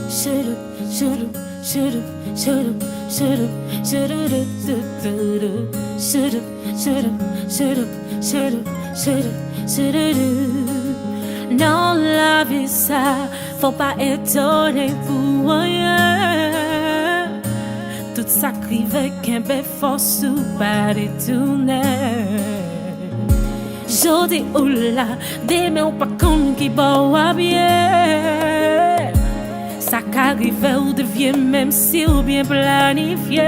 Should've, should've, should've, should've, should've, should've, should've, should've, should've, should've, should've, should've. Non, la vie ça, faut pas étonner pour rien. Tout ça crive qu'un bé force ou pas détourner. Jodi ou là, demain ou pas comme qui boit bien. Ça qu'arrive ou devient même si ou bien planifié.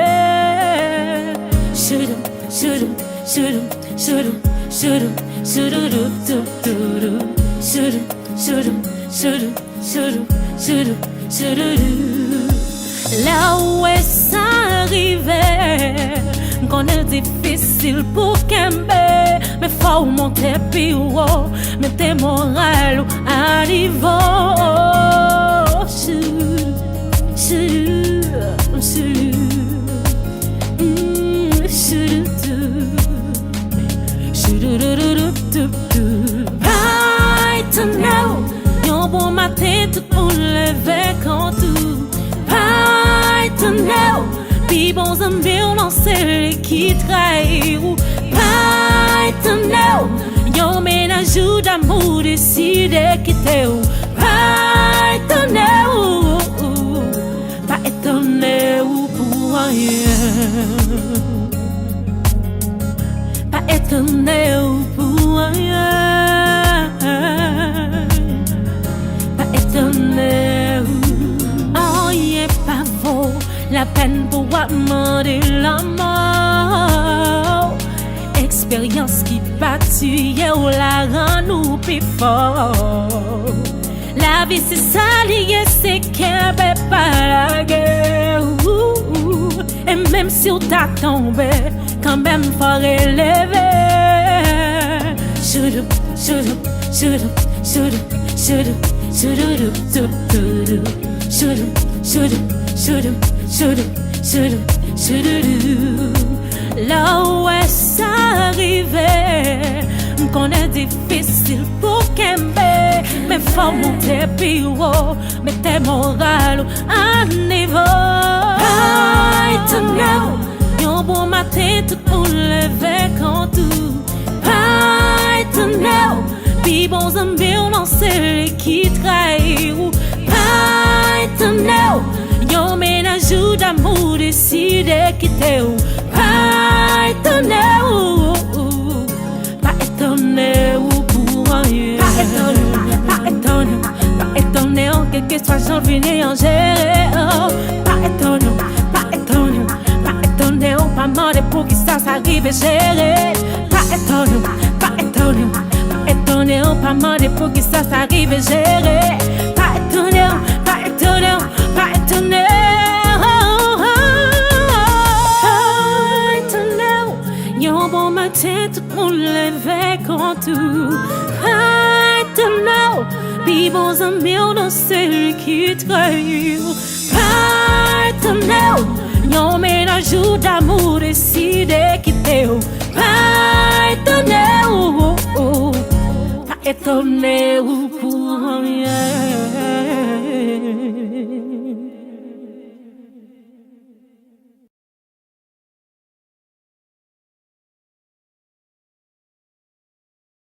Should've, should've, should've, should've, should've, should've, should've, should've, should've, should've, should've, should've, should've. Là où est-ce arrivé, qu'on est difficile pour qu'aimer, mais faut monter plus haut, mettez moral à niveau. Right to know, yon bon matin tout pour lever quand tout. Right to know, puis bons amis on en sait qui trahit. Right to know, yon ménage d'amour décidé quitter. Right to know, pas étonné ou pour rien. Pas étonné ou pour rien. Pas étonné ou. Oh, y'a pas vaut la peine pour demander la mort. Expérience qui pas tuer ou la rend nous plus fort. La vie c'est ça lié, c'est qu'elle peut pas la guerre. Et même si on t'a tombé, quand même faut relever. Should've, should've, should've, should've, should've, should've, should've, should've, should've, should've, should've, should've. Là où est-ce arrivé, qu'on est difficile pour qu'aimer, mais faut monter plus haut, mettez moral à niveau. Right to know, yon bon matin tout pour lever quand tout. Right to know, puis bons amis on en sait qui trahit. Right to know, yon ménage d'amour décidé quitter. Right to know, pas étonné ou pour rien. Pas étonné, pas étonné, pas étonné en quelque soit j'en finis en gérer. Pas étonné, pas étonné, pas étonné ou pas mordé pour qui ça s'arrive et gérer. Pas étonné, pas étonné, pas étonné ou pas mordé pour qui ça s'arrive et gérer. Pas étonné, pas étonné, pas étonné. Yon bon matin tout pour lever quand tout. Right to know, puis bons amis on en sait qui trahit. Right to know, yon ménage d'amour décidé quitter. Right to know, pas étonné ou pour rien.